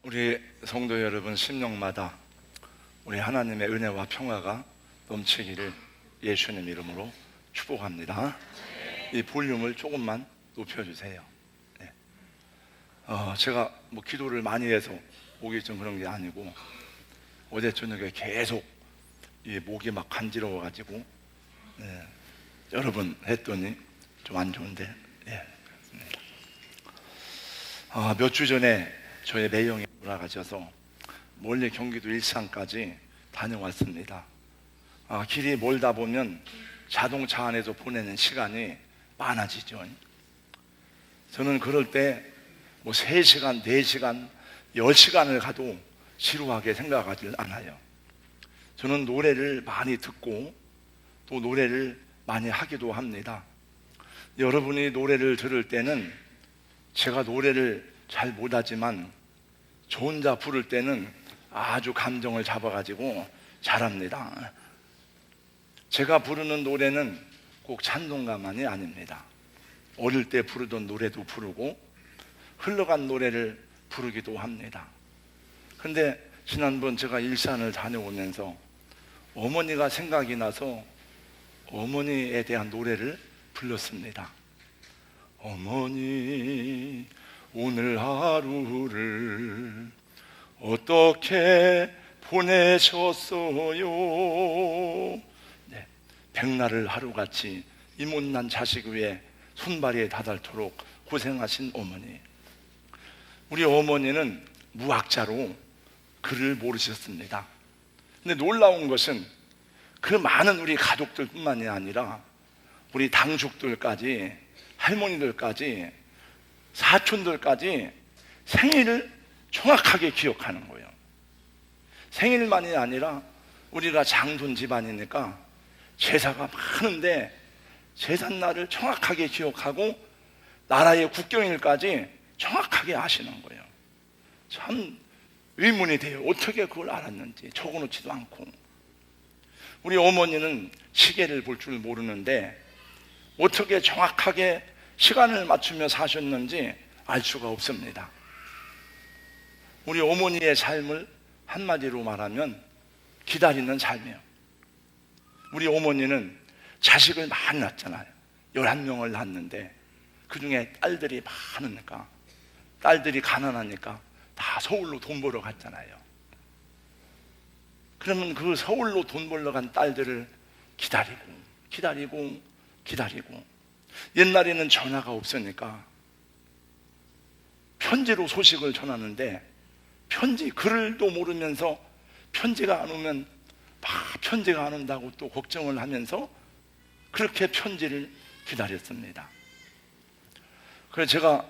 우리 성도 여러분, 심령마다 우리 하나님의 은혜와 평화가 넘치기를 예수님 이름으로 축복합니다. 이 볼륨을 조금만 높여주세요. 네. 제가 기도를 많이 해서 목이 좀 그런 게 아니고 어제 저녁에 계속 이 목이 막 간지러워가지고 여러 번 했더니 좀 안 좋은데 몇 주 전에 저희 매형이 돌아가셔서 멀리 경기도 일산까지 다녀왔습니다. 길이 멀다 보면 자동차 안에서 보내는 시간이 많아지죠. 저는 그럴 때 3시간, 4시간, 10시간을 가도 지루하게 생각하지 않아요. 저는 노래를 많이 듣고 또 노래를 많이 하기도 합니다. 여러분이 노래를 들을 때는 제가 노래를 잘 못하지만 저 혼자 부를 때는 아주 감정을 잡아가지고 잘합니다. 제가 부르는 노래는 꼭 찬송가만이 아닙니다. 어릴 때 부르던 노래도 부르고 흘러간 노래를 부르기도 합니다. 근데 지난번 제가 일산을 다녀오면서 어머니가 생각이 나서 어머니에 대한 노래를 불렀습니다. 어머니, 오늘 하루를 어떻게 보내셨어요? 백날을 하루같이 이 못난 자식 위에 손발이 다닳도록 고생하신 어머니. 우리 어머니는 무학자로 글을 모르셨습니다. 근데 놀라운 것은 그 많은 우리 가족들뿐만이 아니라 우리 당숙들까지, 할머니들까지, 사촌들까지 생일을 정확하게 기억하는 거예요. 생일만이 아니라 우리가 장손 집안이니까 제사가 많은데 제삿날을 정확하게 기억하고 나라의 국경일까지 정확하게 아시는 거예요. 참 의문이 돼요. 어떻게 그걸 알았는지 적어놓지도 않고. 우리 어머니는 시계를 볼 줄 모르는데 어떻게 정확하게 시간을 맞추며 사셨는지 알 수가 없습니다. 우리 어머니의 삶을 한마디로 말하면 기다리는 삶이에요. 우리 어머니는 자식을 많이 낳았잖아요. 11명을 낳았는데 그 중에 딸들이 많으니까, 딸들이 가난하니까 다 서울로 돈 벌어 갔잖아요. 그러면 그 서울로 돈 벌러 간 딸들을 기다리고 옛날에는 전화가 없으니까 편지로 소식을 전하는데 글도 모르면서 편지가 안 오면 편지가 안 온다고 또 걱정을 하면서 그렇게 편지를 기다렸습니다. 그래서 제가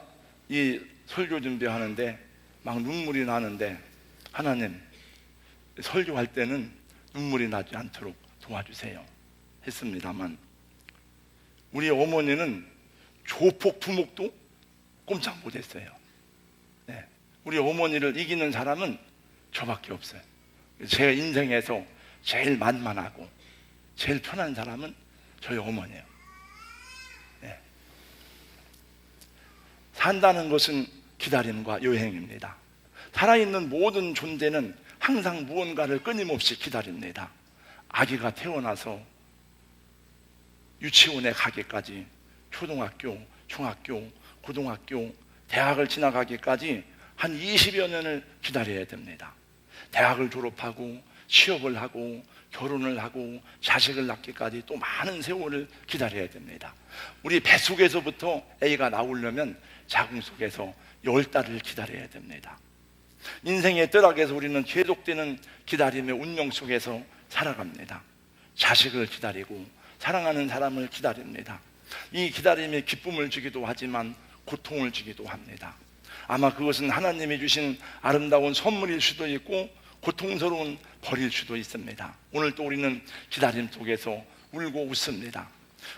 이 설교 준비하는데 막 눈물이 나는데 하나님, 설교할 때는 눈물이 나지 않도록 도와주세요 했습니다만 우리 어머니는 조폭 두목도 꼼짝 못했어요. 우리 어머니를 이기는 사람은 저밖에 없어요. 제 인생에서 제일 만만하고 제일 편한 사람은 저희 어머니예요. 산다는 것은 기다림과 여행입니다. 살아있는 모든 존재는 항상 무언가를 끊임없이 기다립니다. 아기가 태어나서 유치원에 가기까지, 초등학교, 중학교, 고등학교, 대학을 지나가기까지 한 20여 년을 기다려야 됩니다. 대학을 졸업하고 취업을 하고 결혼을 하고 자식을 낳기까지 또 많은 세월을 기다려야 됩니다. 우리 뱃속에서부터 애가 나오려면 자궁속에서 10달을 기다려야 됩니다. 인생의 뜰악에서 우리는 계속되는 기다림의 운명 속에서 살아갑니다. 자식을 기다리고 사랑하는 사람을 기다립니다. 이 기다림이 기쁨을 주기도 하지만 고통을 주기도 합니다. 아마 그것은 하나님이 주신 아름다운 선물일 수도 있고 고통스러운 벌일 수도 있습니다. 오늘 또 우리는 기다림 속에서 울고 웃습니다.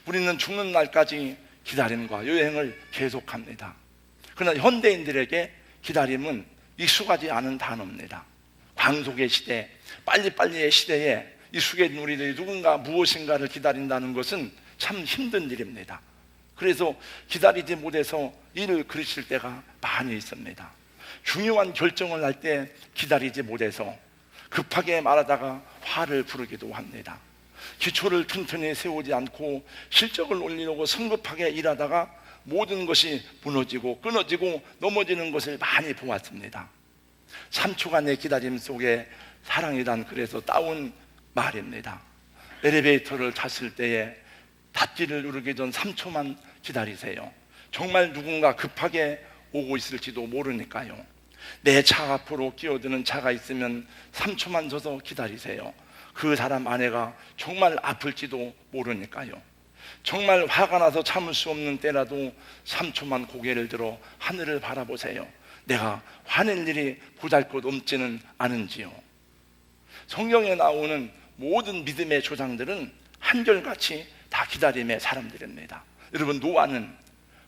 우리는 죽는 날까지 기다림과 여행을 계속합니다. 그러나 현대인들에게 기다림은 익숙하지 않은 단어입니다. 광속의 시대, 빨리빨리의 시대에 익숙해진 우리들이 누군가 무엇인가를 기다린다는 것은 참 힘든 일입니다. 그래서 기다리지 못해서 일을 그르칠 때가 많이 있습니다. 중요한 결정을 할 때 기다리지 못해서 급하게 말하다가 화를 부르기도 합니다. 기초를 튼튼히 세우지 않고 실적을 올리려고 성급하게 일하다가 모든 것이 무너지고 끊어지고 넘어지는 것을 많이 보았습니다. 3초간의 기다림 속에 사랑이란 그래서 따온 말입니다. 엘리베이터를 탔을 때에 닫기를 누르기 전 3초만 기다리세요. 정말 누군가 급하게 오고 있을지도 모르니까요. 내 차 앞으로 끼어드는 차가 있으면 3초만 서서 기다리세요. 그 사람 아내가 정말 아플지도 모르니까요. 정말 화가 나서 참을 수 없는 때라도 3초만 고개를 들어 하늘을 바라보세요. 내가 화낼 일이 보잘것없지는 않은지요. 성경에 나오는 모든 믿음의 조상들은 한결같이 다 기다림의 사람들입니다. 여러분, 노아는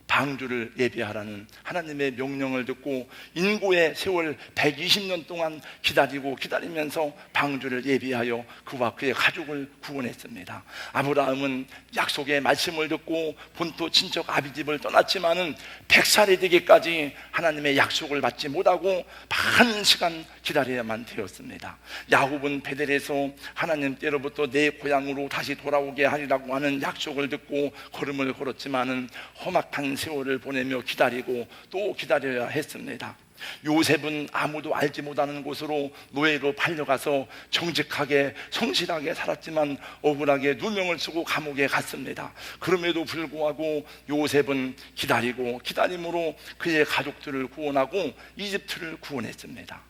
방주를 예비하라는 하나님의 명령을 듣고 인고의 세월 120년 동안 기다리면서 방주를 예비하여 그와 그의 가족을 구원했습니다. 아브라함은 약속의 말씀을 듣고 본토 친척 아비집을 떠났지만은 100살이 되기까지 하나님의 약속을 받지 못하고 많은 시간 기다려야만 되었습니다. 야곱은 베델에서 하나님께로부터 내 고향으로 다시 돌아오게 하리라고 하는 약속을 듣고 걸음을 걸었지만은 험악한 세월을 보내며 기다리고 또 기다려야 했습니다. 요셉은 아무도 알지 못하는 곳으로 노예로 팔려가서 정직하게 성실하게 살았지만 억울하게 누명을 쓰고 감옥에 갔습니다. 그럼에도 불구하고 요셉은 기다리고 기다림으로 그의 가족들을 구원하고 이집트를 구원했습니다.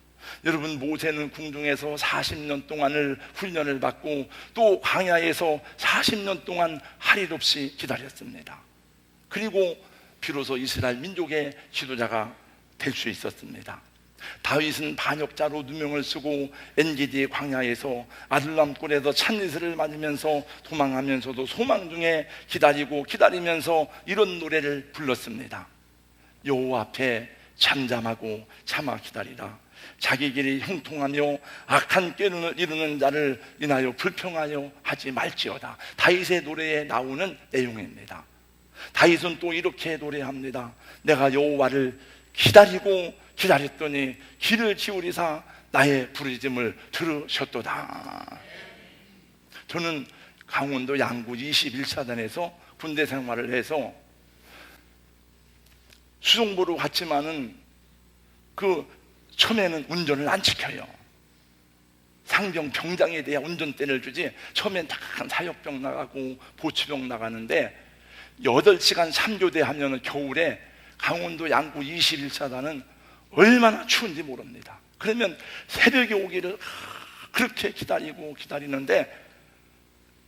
여러분, 모세는 궁중에서 40년 동안을 훈련을 받고 또 광야에서 40년 동안 할 일 없이 기다렸습니다. 그리고 비로소 이스라엘 민족의 지도자가 될 수 있었습니다. 다윗은 반역자로 누명을 쓰고 엔게디 광야에서 아둘람 굴에서 찬이슬을 맞으면서 도망하면서도 소망 중에 기다리면서 이런 노래를 불렀습니다. 여호와 앞에 잠잠하고 참아 기다리라. 자기 길이 형통하며 악한 꾀를 이루는 자를 인하여 불평하여 하지 말지어다. 다윗의 노래에 나오는 내용입니다. 다윗은 또 이렇게 노래합니다. 내가 여호와를 기다렸더니 귀를 기울이사 나의 부르짖음을 들으셨도다. 저는 강원도 양구 21사단에서 군대 생활을 해서 수송부로 갔지만은 처음에는 운전을 안 시켜요. 상병 병장에 대한 운전대를 주지, 처음엔 다 사역병 나가고 보추병 나가는데 8시간 3교대 하면은 겨울에 강원도 양구 21사단은 얼마나 추운지 모릅니다. 그러면 새벽에 오기를 그렇게 기다리는데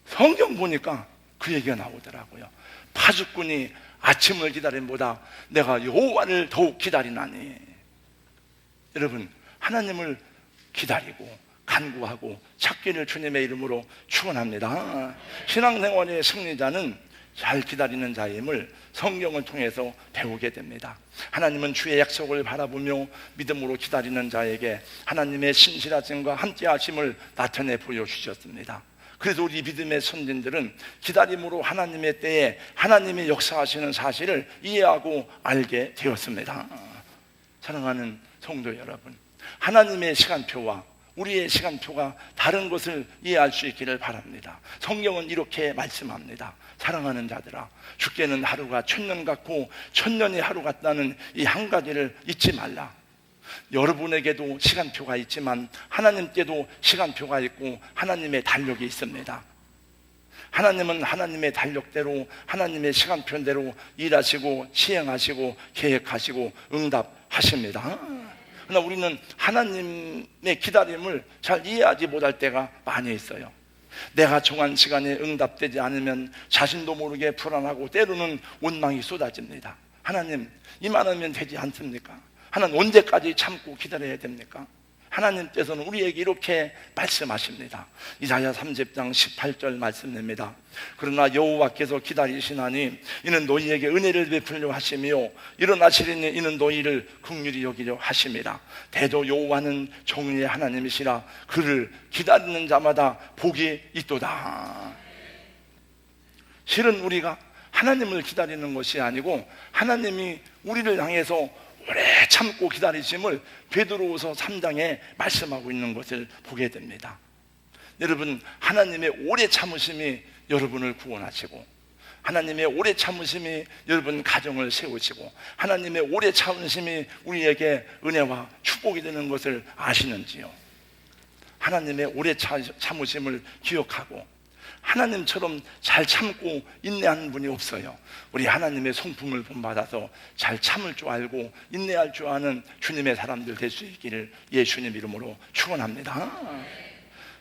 성경 보니까 그 얘기가 나오더라고요. 파수꾼이 아침을 기다림보다 내가 여호와를 더욱 기다리나니. 여러분, 하나님을 기다리고 간구하고 찾기를 주님의 이름으로 축원합니다. 신앙생활의 승리자는 잘 기다리는 자임을 성경을 통해서 배우게 됩니다. 하나님은 주의 약속을 바라보며 믿음으로 기다리는 자에게 하나님의 신실하심과 함께하심을 나타내 보여주셨습니다. 그래서 우리 믿음의 선진들은 기다림으로 하나님의 때에 하나님의 역사하시는 사실을 이해하고 알게 되었습니다. 사랑하는 성도 여러분, 하나님의 시간표와 우리의 시간표가 다른 것을 이해할 수 있기를 바랍니다. 성경은 이렇게 말씀합니다. 사랑하는 자들아, 주께는 하루가 천년 같고 천년이 하루 같다는 이 한 가지를 잊지 말라. 여러분에게도 시간표가 있지만 하나님께도 시간표가 있고 하나님의 달력이 있습니다. 하나님은 하나님의 달력대로 하나님의 시간표대로 일하시고 시행하시고 계획하시고 응답하십니다. 그러나 우리는 하나님의 기다림을 잘 이해하지 못할 때가 많이 있어요. 내가 정한 시간에 응답되지 않으면 자신도 모르게 불안하고 때로는 원망이 쏟아집니다. 하나님, 이만하면 되지 않습니까? 하나님, 언제까지 참고 기다려야 됩니까? 하나님께서는 우리에게 이렇게 말씀하십니다. 이사야 30장 18절 말씀입니다. 그러나 여호와께서 기다리시나니 이는 너희에게 은혜를 베풀려 하시며 일어나시리니 이는 너희를 긍휼히 여기려 하심이라. 대저 여호와는 정의의 하나님이시라. 그를 기다리는 자마다 복이 있도다. 실은 우리가 하나님을 기다리는 것이 아니고 하나님이 우리를 향해서 오래 참고 기다리심을 베드로후서 3장에 말씀하고 있는 것을 보게 됩니다. 여러분, 하나님의 오래 참으심이 여러분을 구원하시고, 하나님의 오래 참으심이 여러분 가정을 세우시고, 하나님의 오래 참으심이 우리에게 은혜와 축복이 되는 것을 아시는지요? 하나님의 오래 참으심을 기억하고 하나님처럼 잘 참고 인내하는 분이 없어요. 우리 하나님의 성품을 본받아서 잘 참을 줄 알고 인내할 줄 아는 주님의 사람들 될 수 있기를 예수님 이름으로 축원합니다.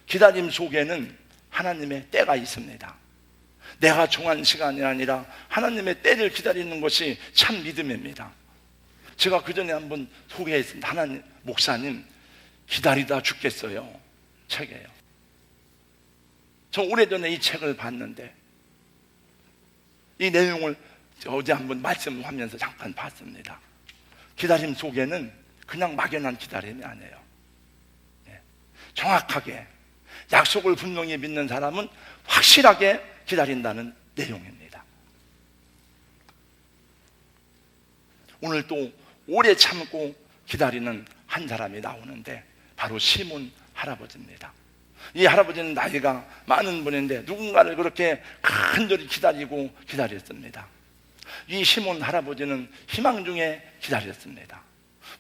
기다림 속에는 하나님의 때가 있습니다. 내가 정한 시간이 아니라 하나님의 때를 기다리는 것이 참 믿음입니다. 제가 그전에 한번 소개했습니다. 하나님 목사님 기다리다 죽겠어요 책이에요. 저 오래전에 이 책을 봤는데 이 내용을 어제 한번 말씀하면서 잠깐 봤습니다. 기다림 속에는 그냥 막연한 기다림이 아니에요. 정확하게 약속을 분명히 믿는 사람은 확실하게 기다린다는 내용입니다. 오늘 또 오래 참고 기다리는 한 사람이 나오는데 바로 시몬 할아버지입니다. 이 할아버지는 나이가 많은 분인데 누군가를 그렇게 간절히 기다렸습니다. 이 시몬 할아버지는 희망 중에 기다렸습니다.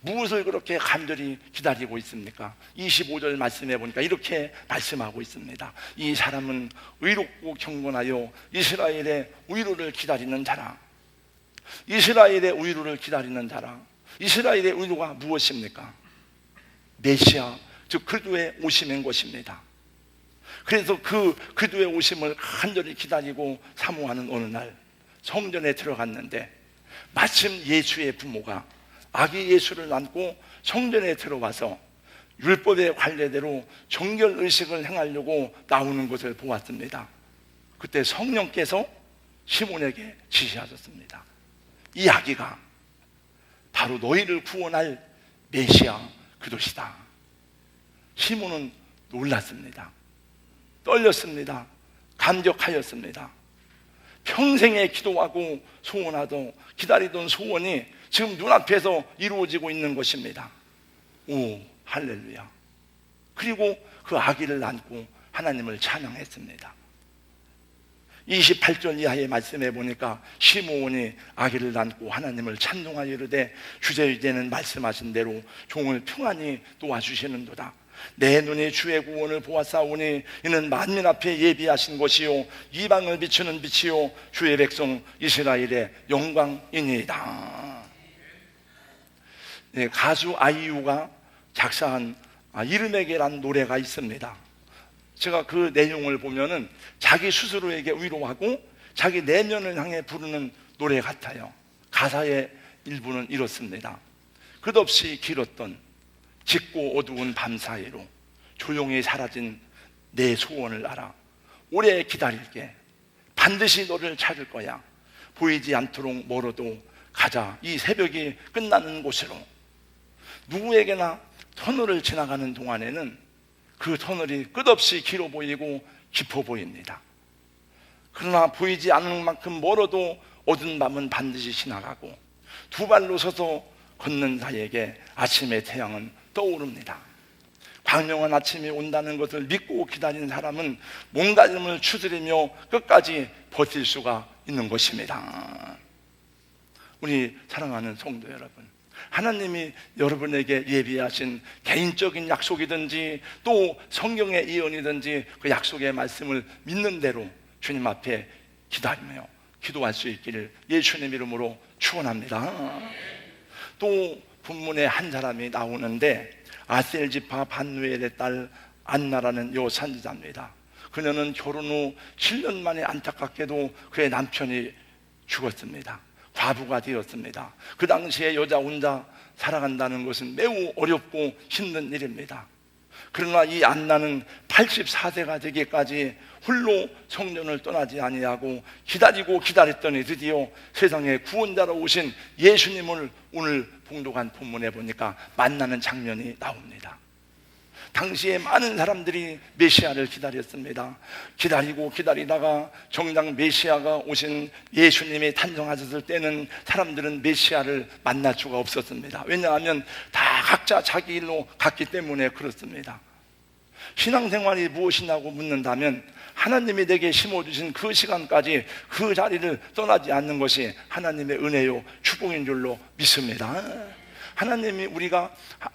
무엇을 그렇게 간절히 기다리고 있습니까? 25절 말씀해 보니까 이렇게 말씀하고 있습니다. 이 사람은 의롭고 경건하여 이스라엘의 의로를 기다리는 자라. 이스라엘의 의로를 기다리는 자라. 이스라엘의 의로가 무엇입니까? 메시아, 즉 그리스도의 오심인 것입니다. 그래서 그 그리스도의 오심을 간절히 기다리고 사모하는 어느 날 성전에 들어갔는데 마침 예수의 부모가 아기 예수를 안고 성전에 들어와서 율법의 관례대로 정결 의식을 행하려고 나오는 것을 보았습니다. 그때 성령께서 시몬에게 지시하셨습니다. 이 아기가 바로 너희를 구원할 메시아 그것이다. 시몬은 놀랐습니다. 떨렸습니다. 감격하였습니다. 평생에 기도하고 소원하던 기다리던 소원이 지금 눈앞에서 이루어지고 있는 것입니다. 오, 할렐루야. 그리고 그 아기를 안고 하나님을 찬양했습니다. 28절 이하의 말씀해 보니까 시므온이 아기를 안고 하나님을 찬송하여 이르되 주제되는 말씀하신 대로 종을 평안히 도와주시는도다. 내 눈이 주의 구원을 보았사오니 이는 만민 앞에 예비하신 것이요 이방을 비추는 빛이요 주의 백성 이스라엘의 영광이니이다. 네, 가수 아이유가 작사한 이름에게란 노래가 있습니다. 제가 그 내용을 보면은 자기 스스로에게 위로하고 자기 내면을 향해 부르는 노래 같아요. 가사의 일부는 이렇습니다. 끝없이 길었던 짙고 어두운 밤 사이로 조용히 사라진 내 소원을 알아. 오래 기다릴게. 반드시 너를 찾을 거야. 보이지 않도록 멀어도 가자. 이 새벽이 끝나는 곳으로. 누구에게나 터널을 지나가는 동안에는 그 터널이 끝없이 길어 보이고 깊어 보입니다. 그러나 보이지 않는 만큼 멀어도 어두운 밤은 반드시 지나가고 두 발로 서서 걷는 자에게 아침의 태양은 떠오릅니다. 광명한 아침이 온다는 것을 믿고 기다리는 사람은 몸가짐을 추스리며 끝까지 버틸 수가 있는 것입니다. 우리 사랑하는 성도 여러분, 하나님이 여러분에게 예비하신 개인적인 약속이든지 또 성경의 예언이든지 그 약속의 말씀을 믿는 대로 주님 앞에 기다리며 기도할 수 있기를 예수님 이름으로 축원합니다. 또 본문에 한 사람이 나오는데 아셀 지파 반누엘의 딸 안나라는 요 선지자입니다. 그녀는 결혼 후 7년 만에 안타깝게도 그의 남편이 죽었습니다. 과부가 되었습니다. 그 당시에 여자 혼자 살아간다는 것은 매우 어렵고 힘든 일입니다. 그러나 이 안나는 84세가 되기까지 홀로 성전을 떠나지 아니하고 기다리고 기다렸더니 드디어 세상에 구원자로 오신 예수님을 오늘 봉독한 본문에 보니까 만나는 장면이 나옵니다. 당시에 많은 사람들이 메시아를 기다렸습니다. 기다리고 기다리다가 정작 메시아가 오신 예수님이 탄생하셨을 때는 사람들은 메시아를 만날 수가 없었습니다. 왜냐하면 다 각자 자기 일로 갔기 때문에 그렇습니다. 신앙생활이 무엇이냐고 묻는다면 하나님이 내게 심어주신 그 시간까지 그 자리를 떠나지 않는 것이 하나님의 은혜요 축복인 줄로 믿습니다.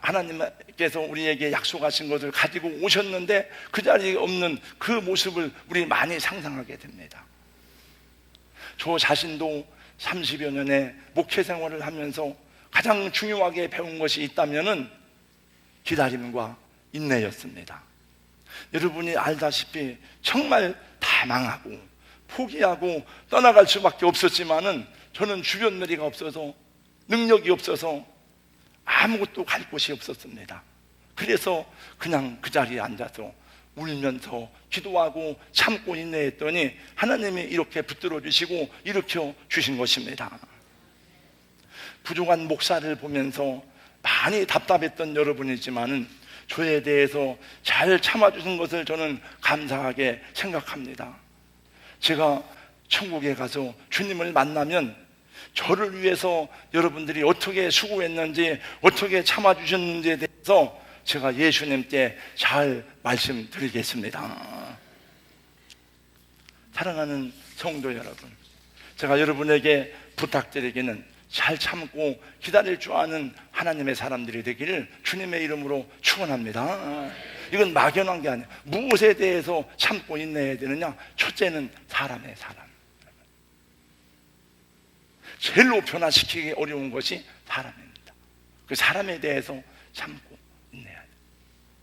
하나님께서 우리에게 약속하신 것을 가지고 오셨는데 그 자리에 없는 그 모습을 우리 많이 상상하게 됩니다. 저 자신도 30여 년의 목회 생활을 하면서 가장 중요하게 배운 것이 있다면은 기다림과 인내였습니다. 여러분이 알다시피 정말 다 망하고 포기하고 떠나갈 수밖에 없었지만은 저는 주변머리가 없어서 능력이 없어서 아무것도 갈 곳이 없었습니다. 그래서 그냥 그 자리에 앉아서 울면서 기도하고 참고 인내했더니 하나님이 이렇게 붙들어 주시고 일으켜 주신 것입니다. 부족한 목사를 보면서 많이 답답했던 여러분이지만은 저에 대해서 잘 참아주신 것을 저는 감사하게 생각합니다. 제가 천국에 가서 주님을 만나면 저를 위해서 여러분들이 어떻게 수고했는지, 어떻게 참아주셨는지에 대해서 제가 예수님께 잘 말씀드리겠습니다. 사랑하는 성도 여러분, 제가 여러분에게 부탁드리기는 잘 참고 기다릴 줄 아는 하나님의 사람들이 되기를 주님의 이름으로 축원합니다. 이건 막연한 게 아니에요. 무엇에 대해서 참고 인내해야 되느냐? 첫째는 사람의 사람. 제일로 변화시키기 어려운 것이 사람입니다. 그 사람에 대해서 참고 인내해야 돼요.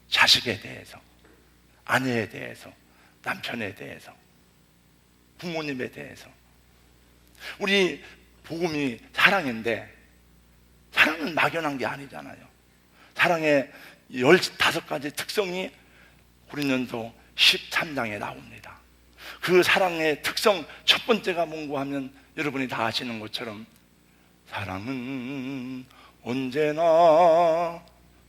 자식에 대해서, 아내에 대해서, 남편에 대해서, 부모님에 대해서. 우리 복음이 사랑인데 사랑은 막연한 게 아니잖아요. 사랑의 15가지 특성이 고린도서 13장에 나옵니다. 그 사랑의 특성 첫 번째가 뭔고 하면 여러분이 다 아시는 것처럼 사랑은 언제나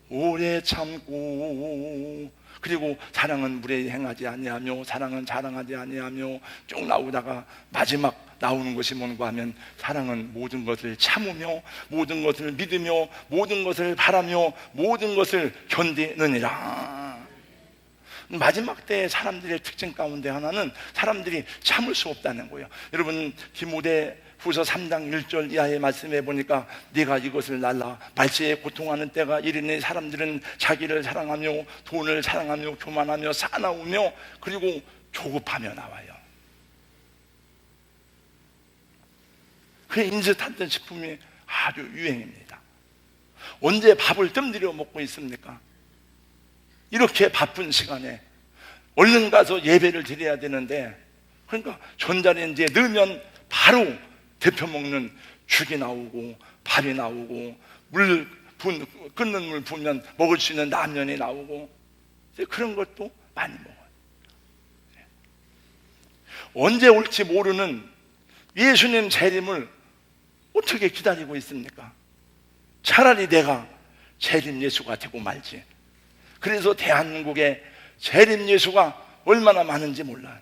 오래 참고, 그리고 사랑은 물에 행하지 아니하며 사랑은 자랑하지 아니하며 쭉 나오다가 마지막 나오는 것이 뭔가 하면 사랑은 모든 것을 참으며 모든 것을 믿으며 모든 것을 바라며 모든 것을 견디느니라. 마지막 때의 사람들의 특징 가운데 하나는 사람들이 참을 수 없다는 거예요. 여러분 디모데후서 3장 1절 이하의 말씀해 보니까 네가 이것을 날라 말세에 고통하는 때가 이르니 사람들은 자기를 사랑하며 돈을 사랑하며 교만하며 사나우며 그리고 조급하며 나와요. 그 인스턴트 식품이 아주 유행입니다. 언제 밥을 뜸들여 먹고 있습니까? 이렇게 바쁜 시간에 얼른 가서 예배를 드려야 되는데, 그러니까 전자레인지에 넣으면 바로 데펴 먹는 죽이 나오고 밥이 나오고 끓는 물 부으면 먹을 수 있는 라면이 나오고 그런 것도 많이 먹어요. 언제 올지 모르는 예수님 재림을 어떻게 기다리고 있습니까? 차라리 내가 재림 예수가 되고 말지. 그래서 대한민국에 재림 예수가 얼마나 많은지 몰라요.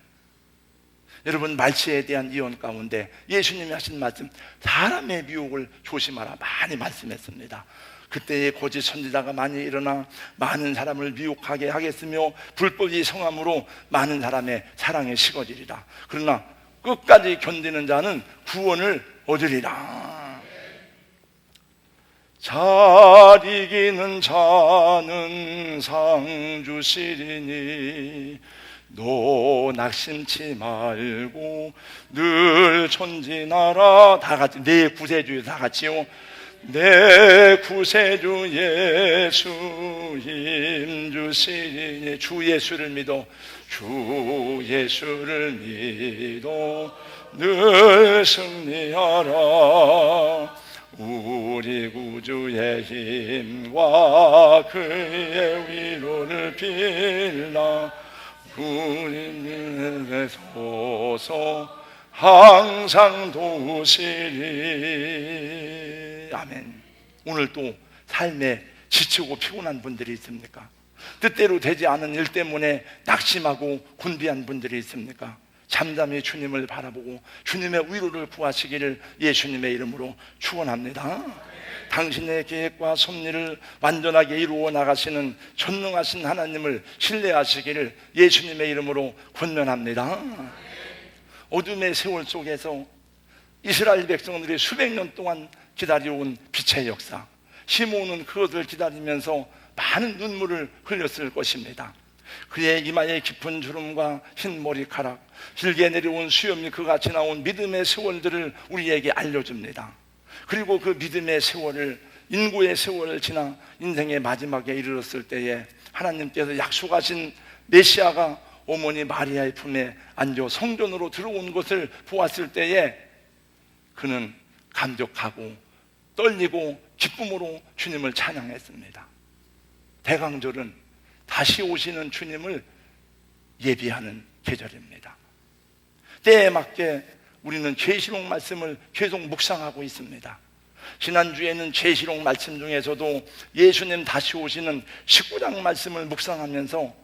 여러분, 말세에 대한 예언 가운데 예수님이 하신 말씀, 사람의 미혹을 조심하라 많이 말씀했습니다. 그때의 거짓 선지자가 많이 일어나 많은 사람을 미혹하게 하겠으며 불법이 성함으로 많은 사람의 사랑에 식어지리라. 그러나 끝까지 견디는 자는 구원을 얻으리라. 잘 이기는 자는 상 주시리니 너 낙심치 말고 늘 전진하라. 다 같이 내 구세주 다 같이요. 내 구세주 예수 힘 주시니. 주 예수를 믿어, 주 예수를 믿어 늘 승리하라. 우리 구주의 힘과 그의 위로를 빌라. 우리는 서서 항상 도우시리. 아멘. 오늘 또 삶에 지치고 피곤한 분들이 있습니까? 뜻대로 되지 않은 일 때문에 낙심하고 곤비한 분들이 있습니까? 잠잠히 주님을 바라보고 주님의 위로를 구하시기를 예수님의 이름으로 축원합니다. 당신의 계획과 섭리를 완전하게 이루어 나가시는 전능하신 하나님을 신뢰하시기를 예수님의 이름으로 권면합니다. 어둠의 세월 속에서 이스라엘 백성들이 수백 년 동안 기다려온 빛의 역사, 시므온은 그것을 기다리면서 많은 눈물을 흘렸을 것입니다. 그의 이마에 깊은 주름과 흰 머리카락, 길게 내려온 수염이 그같이 나온 믿음의 세월들을 우리에게 알려줍니다. 그리고 그 믿음의 세월을, 인구의 세월을 지나 인생의 마지막에 이르렀을 때에 하나님께서 약속하신 메시아가 어머니 마리아의 품에 앉아 성전으로 들어온 것을 보았을 때에 그는 감격하고 떨리고 기쁨으로 주님을 찬양했습니다. 대강절은 다시 오시는 주님을 예비하는 계절입니다. 때에 맞게 우리는 계시록 말씀을 계속 묵상하고 있습니다. 지난주에는 계시록 말씀 중에서도 예수님 다시 오시는 19장 말씀을 묵상하면서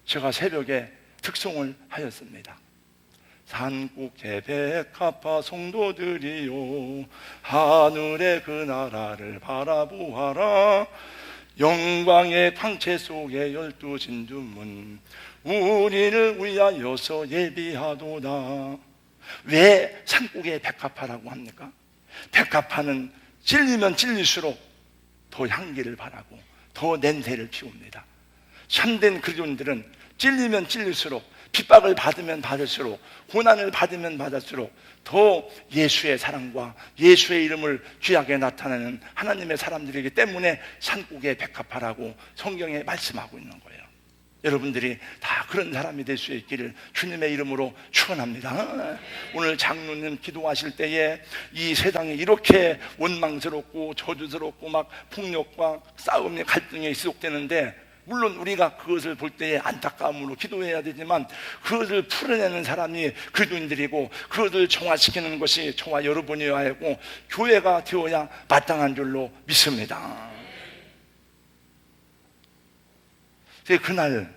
제가 새벽에 특송을 하였습니다. 산국의 백합화 성도들이요, 하늘의 그 나라를 바라보아라. 영광의 광채 속에 12 진주문 우리를 위하여서 예비하도다. 왜 산국의 백합화라고 합니까? 백합화는 찔리면 찔릴수록 더 향기를 바라고 더 냄새를 피웁니다. 참된 그리스도인들은 찔리면 찔릴수록, 핍박을 받으면 받을수록, 고난을 받으면 받을수록 더 예수의 사랑과 예수의 이름을 귀하게 나타내는 하나님의 사람들이기 때문에 산국의 백합화라고 성경에 말씀하고 있는 거예요. 여러분들이 다 그런 사람이 될 수 있기를 주님의 이름으로 축원합니다. 오늘 장로님 기도하실 때에 이 세상이 이렇게 원망스럽고 저주스럽고 막 폭력과 싸움이, 갈등이 지속되는데, 물론 우리가 그것을 볼 때에 안타까움으로 기도해야 되지만 그것을 풀어내는 사람이 그리스도인들이고 그것을 정화시키는 것이 저와 여러분이어야 하고 교회가 되어야 마땅한 줄로 믿습니다. 그날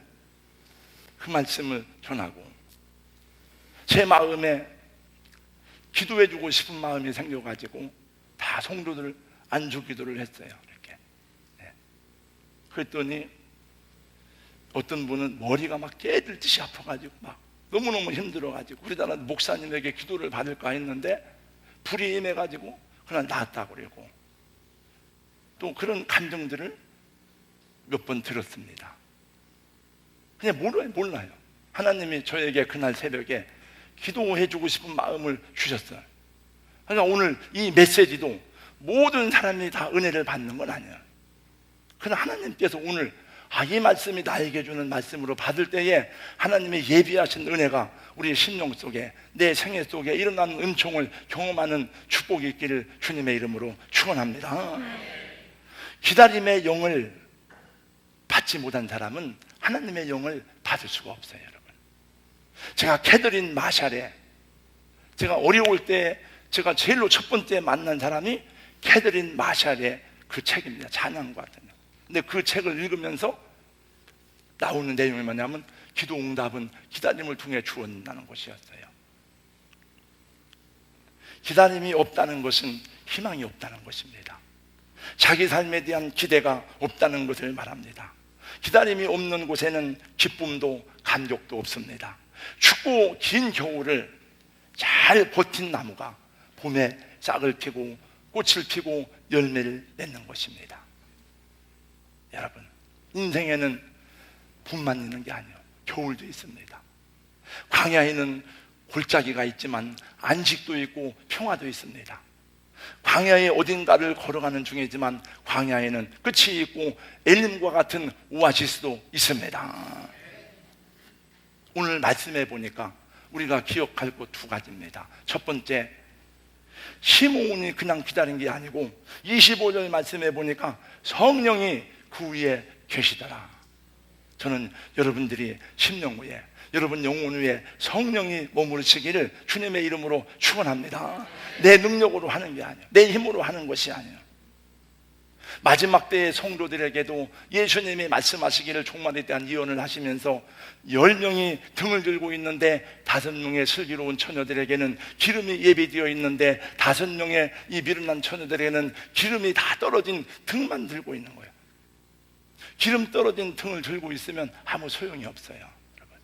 그 말씀을 전하고 제 마음에 기도해주고 싶은 마음이 생겨가지고 다 성도들 안주 기도를 했어요. 이렇게. 그랬더니 어떤 분은 머리가 막 깨들듯이 아파가지고 막 너무너무 힘들어가지고 우리나라 목사님에게 기도를 받을까 했는데 불이 임해가지고 그냥 나았다고 그러고, 또 그런 감정들을 몇 번 들었습니다. 그냥 몰라요. 하나님이 저에게 그날 새벽에 기도해주고 싶은 마음을 주셨어요. 그러니까 오늘 이 메시지도 모든 사람이 다 은혜를 받는 건 아니에요. 그러나 하나님께서 오늘 이 말씀이 나에게 주는 말씀으로 받을 때에 하나님의 예비하신 은혜가 우리 심령 속에, 내 생애 속에 일어나는 은총을 경험하는 축복이 있기를 주님의 이름으로 축원합니다. 기다림의 영을 받지 못한 사람은 하나님의 영을 받을 수가 없어요. 여러분, 제가 캐더린 마샬에, 제가 어려울 때 제가 제일로 첫 번째 만난 사람이 캐더린 마샬의 그 책입니다. 찬양과 같은. 근데 그 책을 읽으면서 나오는 내용이 뭐냐면 기도 응답은 기다림을 통해 주어진다는 것이었어요. 기다림이 없다는 것은 희망이 없다는 것입니다. 자기 삶에 대한 기대가 없다는 것을 말합니다. 기다림이 없는 곳에는 기쁨도 감격도 없습니다. 춥고 긴 겨울을 잘 버틴 나무가 봄에 싹을 피고 꽃을 피고 열매를 맺는 것입니다. 여러분, 인생에는 봄만 있는 게 아니에요. 겨울도 있습니다. 광야에는 골짜기가 있지만 안식도 있고 평화도 있습니다. 광야의 어딘가를 걸어가는 중이지만 광야에는 끝이 있고 엘림과 같은 오아시스도 있습니다. 오늘 말씀해 보니까 우리가 기억할 것 두 가지입니다. 첫 번째, 시므온이 그냥 기다린 게 아니고 25절 말씀해 보니까 성령이 그 위에 계시더라. 저는 여러분들이 심령 위에, 여러분 영혼 위에 성령이 머무르시기를 주님의 이름으로 축원합니다. 내 능력으로 하는 게 아니에요. 내 힘으로 하는 것이 아니에요. 마지막 때의 성도들에게도 예수님이 말씀하시기를 종말에 대한 예언을 하시면서 10명이 등을 들고 있는데 5명의 슬기로운 처녀들에게는 기름이 예비되어 있는데 5명의 이 미련한 처녀들에게는 기름이 다 떨어진 등만 들고 있는 거예요. 기름 떨어진 등을 들고 있으면 아무 소용이 없어요. 여러분,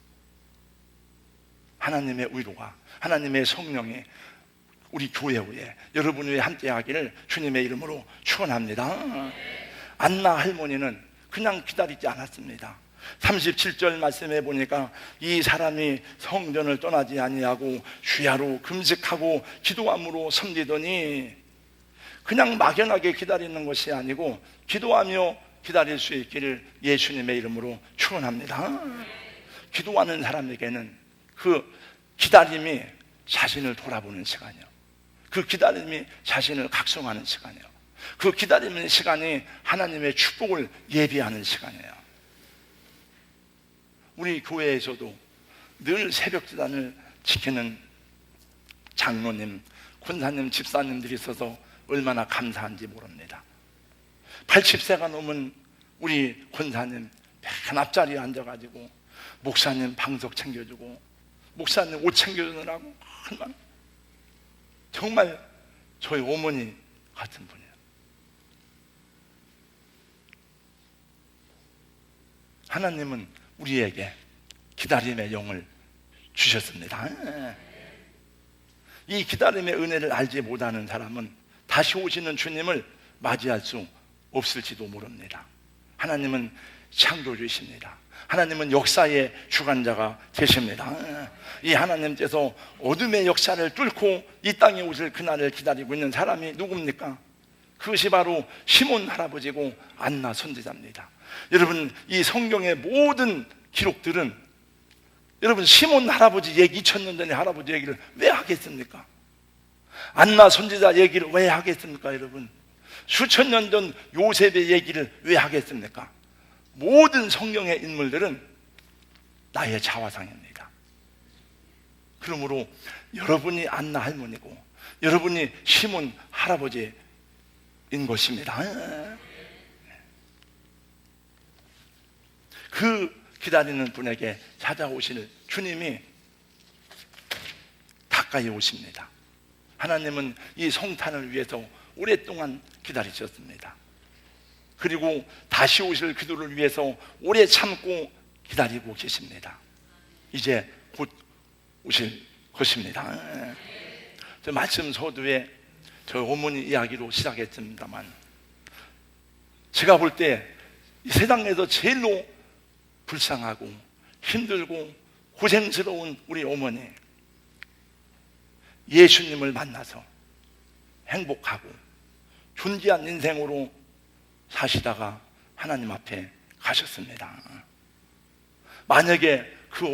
하나님의 위로가, 하나님의 성령이 우리 교회 후에 여러분 위에 함께하기를 주님의 이름으로 축원합니다. 안나 할머니는 그냥 기다리지 않았습니다. 37절 말씀해 보니까 이 사람이 성전을 떠나지 아니하고 주야로 금식하고 기도함으로 섬기더니, 그냥 막연하게 기다리는 것이 아니고 기도하며 기다릴 수 있기를 예수님의 이름으로 축원합니다. 기도하는 사람에게는 그 기다림이 자신을 돌아보는 시간이요, 그 기다림이 자신을 각성하는 시간이에요. 그 기다리는 시간이 하나님의 축복을 예비하는 시간이에요. 우리 교회에서도 늘 새벽 기단을 지키는 장로님, 권사님, 집사님들이 있어서 얼마나 감사한지 모릅니다. 80세가 넘은 우리 권사님 맨 앞자리에 앉아가지고 목사님 방석 챙겨주고 목사님 옷 챙겨주느라고 얼마나, 정말 저희 어머니 같은 분이에요. 하나님은 우리에게 기다림의 영을 주셨습니다. 이 기다림의 은혜를 알지 못하는 사람은 다시 오시는 주님을 맞이할 수 없을지도 모릅니다. 하나님은 창조주이십니다. 하나님은 역사의 주관자가 되십니다. 이 하나님께서 어둠의 역사를 뚫고 이 땅에 오실 그날을 기다리고 있는 사람이 누굽니까? 그것이 바로 시몬 할아버지고 안나 선지자입니다. 여러분, 이 성경의 모든 기록들은 여러분 시몬 할아버지 얘기, 2000년 전의 할아버지 얘기를 왜 하겠습니까? 안나 선지자 얘기를 왜 하겠습니까? 여러분, 수천 년 전 요셉의 얘기를 왜 하겠습니까? 모든 성경의 인물들은 나의 자화상입니다. 그러므로 여러분이 안나 할머니고 여러분이 시몬 할아버지인 것입니다. 그 기다리는 분에게 찾아오시는 주님이 가까이 오십니다. 하나님은 이 성탄을 위해서 오랫동안 기다리셨습니다. 그리고 다시 오실 그들을 위해서 오래 참고 기다리고 계십니다. 이제 곧 오실 것입니다. 저 말씀 서두에 저 어머니 이야기로 시작했습니다만, 제가 볼 때 이 세상에서 제일로 불쌍하고 힘들고 고생스러운 우리 어머니, 예수님을 만나서 행복하고 존귀한 인생으로 사시다가 하나님 앞에 가셨습니다. 만약에 그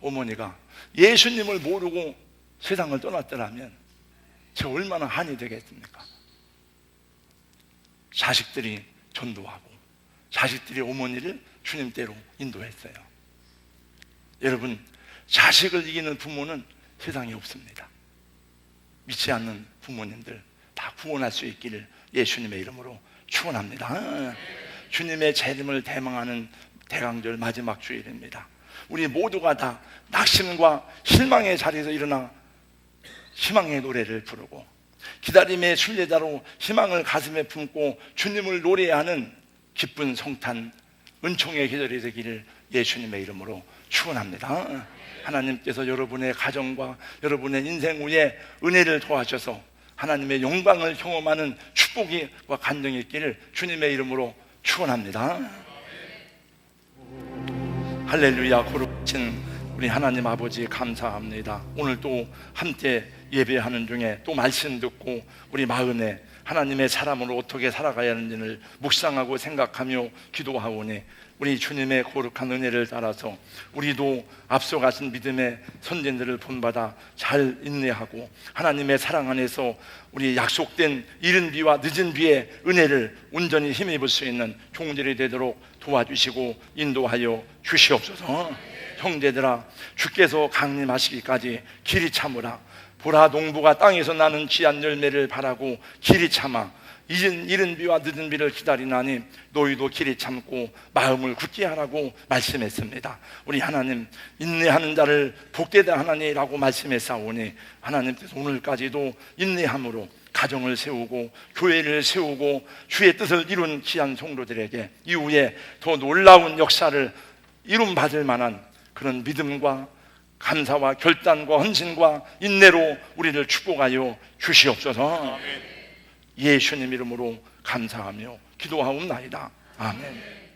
어머니가 예수님을 모르고 세상을 떠났더라면 저 얼마나 한이 되겠습니까? 자식들이 전도하고 자식들이 어머니를 주님께로 인도했어요. 여러분, 자식을 이기는 부모는 세상에 없습니다. 믿지 않는 부모님들 다 구원할 수 있기를 예수님의 이름으로 축원합니다. 주님의 재림을 대망하는 대강절 마지막 주일입니다. 우리 모두가 다 낙심과 실망의 자리에서 일어나 희망의 노래를 부르고 기다림의 순례자로 희망을 가슴에 품고 주님을 노래하는 기쁜 성탄 은총의 계절이 되기를 예수님의 이름으로 축원합니다. 하나님께서 여러분의 가정과 여러분의 인생 위에 은혜를 더하셔서 하나님의 영광을 경험하는 축복과 간증이 있기를 주님의 이름으로 축원합니다. 할렐루야. 거룩하신 우리 하나님 아버지 감사합니다. 오늘 또 함께 예배하는 중에 또 말씀 듣고 우리 마음에 하나님의 사람으로 어떻게 살아가야 하는지를 묵상하고 생각하며 기도하오니 우리 주님의 거룩한 은혜를 따라서 우리도 앞서가신 믿음의 선진들을 본받아 잘 인내하고 하나님의 사랑 안에서 우리 약속된 이른 비와 늦은 비의 은혜를 온전히 힘입을 수 있는 종들이 되도록 도와주시고 인도하여 주시옵소서. 형제들아, 주께서 강림하시기까지 길이 참으라. 보라, 농부가 땅에서 나는 귀한 열매를 바라고 길이 참아 이른 비와 늦은 비를 기다리나니 너희도 길이 참고 마음을 굳게 하라고 말씀했습니다. 우리 하나님, 인내하는 자를 복되다 하나니라고 말씀했사오니 하나님께서 오늘까지도 인내함으로 가정을 세우고 교회를 세우고 주의 뜻을 이룬 귀한 성도들에게 이후에 더 놀라운 역사를 이룸받을 만한 그런 믿음과 감사와 결단과 헌신과 인내로 우리를 축복하여 주시옵소서. 예수님 이름으로 감사하며 기도하옵나이다. 아멘.